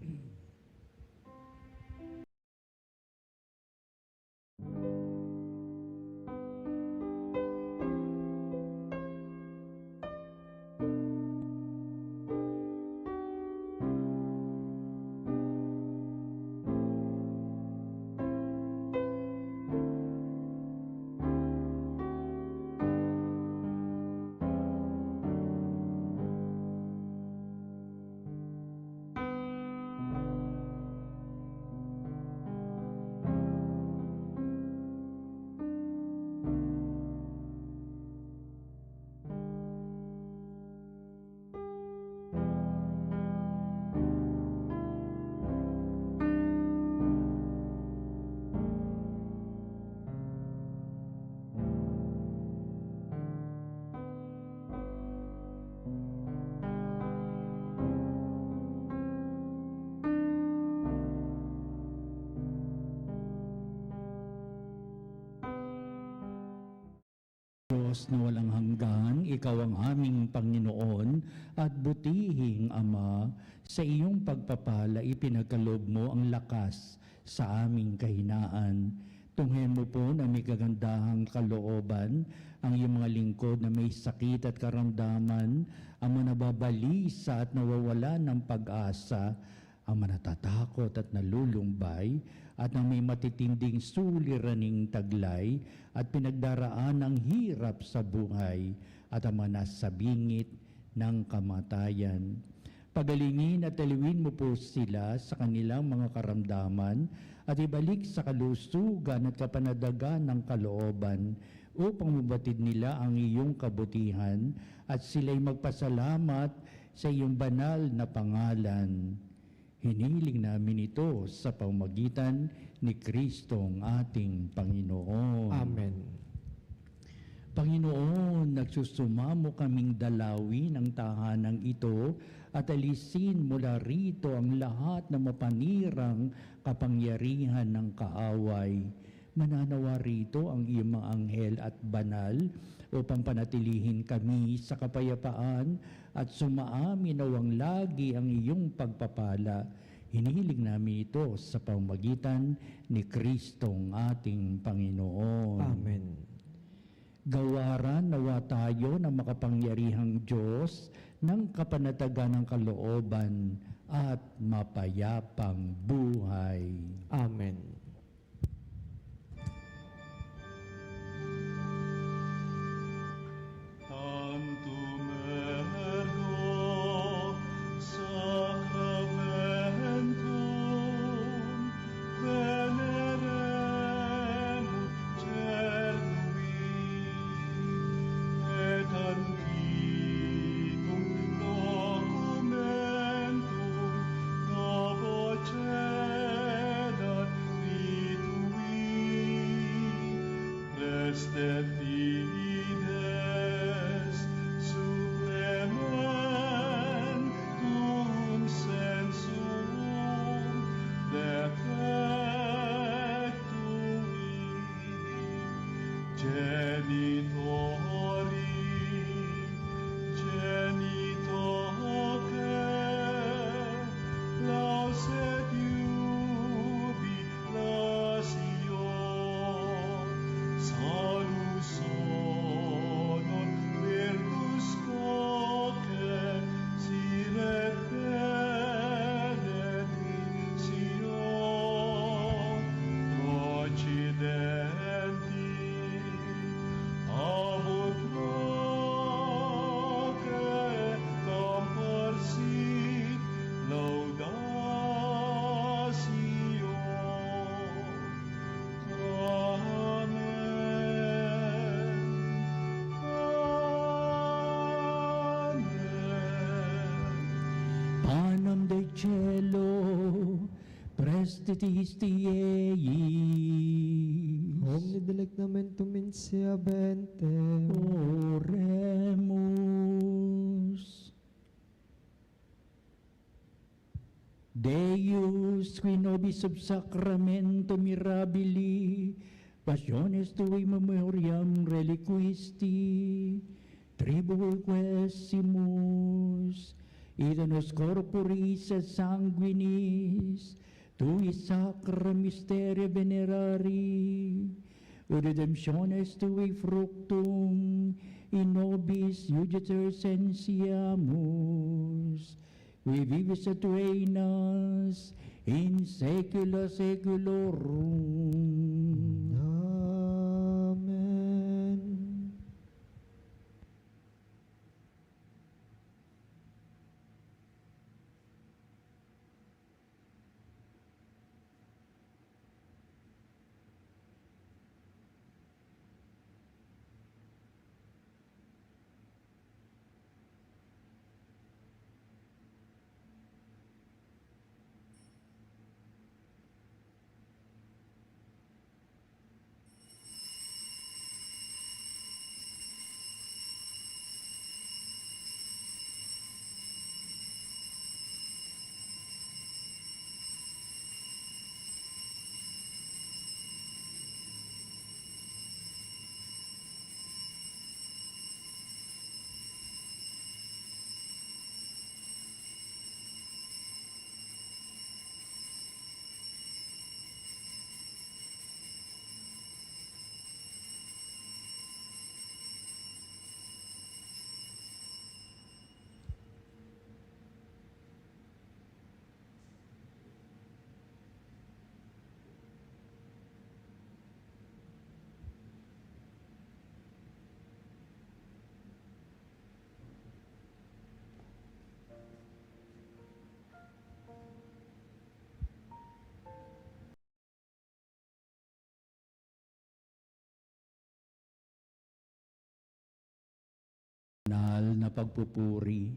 Diyos na walang hanggan, Ikaw ang aming Panginoon at butihing Ama, sa iyong pagpapala ipinagkaloob mo ang lakas sa aming kahinaan. Tunghayan mo po na may kagandahang kalooban ang iyong mga lingkod na may sakit at karamdaman, ang mga nababalisa at nawawala ng pag-asa, ang manatatakot at nalulumbay, at ang may matitinding suliraning taglay at pinagdaraan ng hirap sa buhay, at ang mga nasa bingit ng kamatayan. Pagalingin at aliwin mo po sila sa kanilang mga karamdaman at ibalik sa kalusugan at kapanadagan ng kalooban upang mabatid nila ang iyong kabutihan at sila'y magpasalamat sa iyong banal na pangalan. Hiniling namin ito sa pamamagitan ni Kristong ating Panginoon. Amen. Panginoon, nagsusumamo kaming dalawin ang tahanang ito at alisin mula rito ang lahat ng mapanirang kapangyarihan ng kaaway. Mananawa rito ang iyong mga anghel at banal upang panatilihin kami sa kapayapaan at sumaamin nawang lagi ang iyong pagpapala. Hinihiling namin ito sa pamamagitan ni Kristong ating Panginoon. Amen. Gawaran nawa tayo ng makapangyarihang Diyos ng kapanatagan ng kalooban at mapayapang buhay. Amen. Tantum ergo sacramentum veneremur cernui et antiquum documentum novo cedat vitui prestet fides supplementum sensum defectui genitori genitoque lauset jubilatio salus honor virtus coque sine benedictio procidenti abut proque comparsit laudatio. Amen. Amen. Panem de cielo, prestitisti eis. Omni delectamentum in sea bentem. Oremus. Deus, qui nobis sub sacramento mirabili, passiones tui memoriam reliquisti, tribuo quesimus, ida nos corporis et sanguinis, tui sacra mysteria venerari, ut redemptiones tui fructum in nobis iuditor sensiamus, qui vivis et reinas in saecula saeculorum. Amen. Banal na pagpupuri,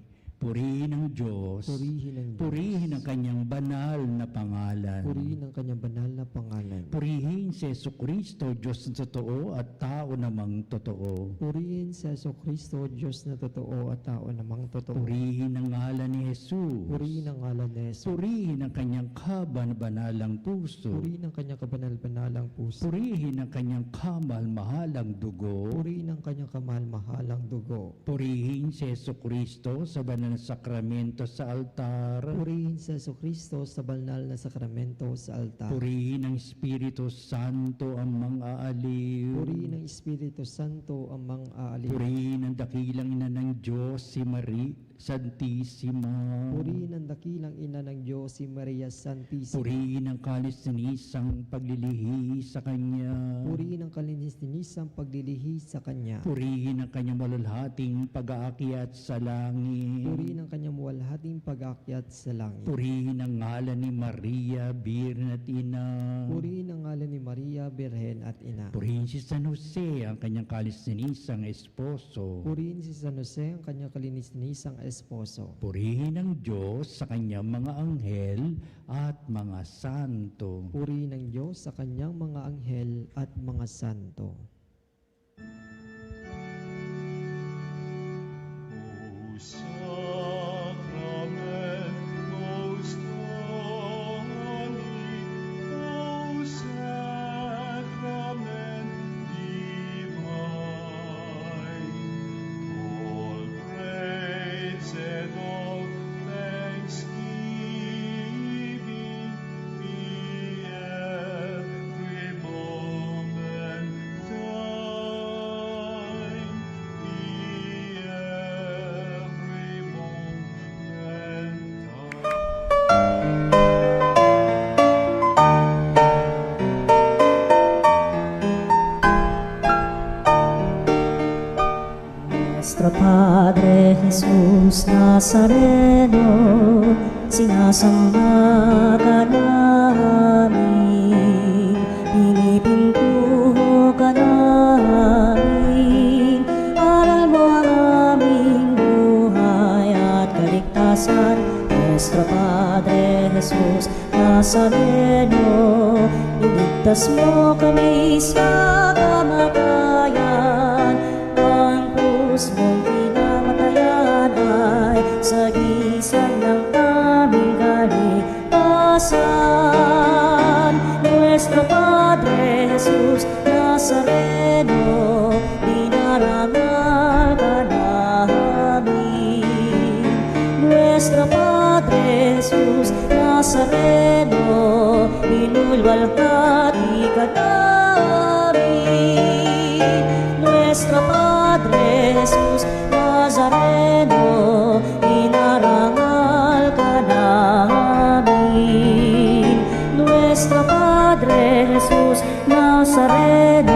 Purihin ang Diyos. Purihin ang Diyos. Purihin ang kanyang banal na pangalan. Purihin ang kanyang banal na pangalan. Purihin si Jesucristo, Diyos na totoo at tao namang totoo. Purihin si Jesucristo, Diyos na totoo at tao namang totoo. Purihin ang ngalan ni Jesus. Purihin ang ngalan ni Jesus. Purihin ang kanyang kaban-banalang puso. Purihin ang kanyang kabanal-banalang puso. Purihin ang kanyang kamal-mahalang dugo. Purihin ang kanyang kamahal-mahalang dugo. Purihin si Jesucristo sa banal na sakramento sa altar. Purihin si Jesucristo sa banal na sakramento sa altar. Purihin ang Espiritu Santo ang mang-aaliw. Purihin ang Espiritu Santo ang mang-aaliw. Purihin ang dakilang ina ng Diyos, si Maria Santissima. Purihin ang dakilang ina ng Diyos, si Maria Santissima. Purihin ang kalis-sinisang paglilihi sa Kanya. Purihin ang kalininis-ninisang paglilihi sa Kanya. Purihin ang Kanyang malulhating pag-aakyat sa langit. Purihin ang kanyang muwalhating pag-aakyat sa langit. Purihin ang ngalan ni Maria, Birhen at Ina. Purihin ang ngalan ni Maria, Birhen at Ina. Purihin si San Jose, ang kanyang kalis-sinisang esposo. Purihin si San Jose, ang kanyang kalinis-nisang esposo. Purihin ang Diyos sa kanyang mga anghel at mga santo. Purihin ang Diyos sa kanyang mga anghel at mga santo. O Sacramentus Domini, O Sacrament divine, all praise and all thanksgiving be every moment thine, be every moment thine. Nuestro Padre Jesús Nazareno, sinasamba ka namin, pinipintuho ka namin, aral mo ang aming buhay at kaligtasan. Nuestro Padre Jesús Nazareno, iligtas mo kami sa kamatayan. Ang krus mong pinamatayan ay sagisag ng aming kaligtasan. Nuestro Padre Jesús Nazareno, dinarangal ka namin. Nuestro Padre Jesús Nazareno, inulwalhati ka namin. Nuestro Padre Jesús Nazareno, inarangal ka namin. Nuestro Padre Jesús Nazareno,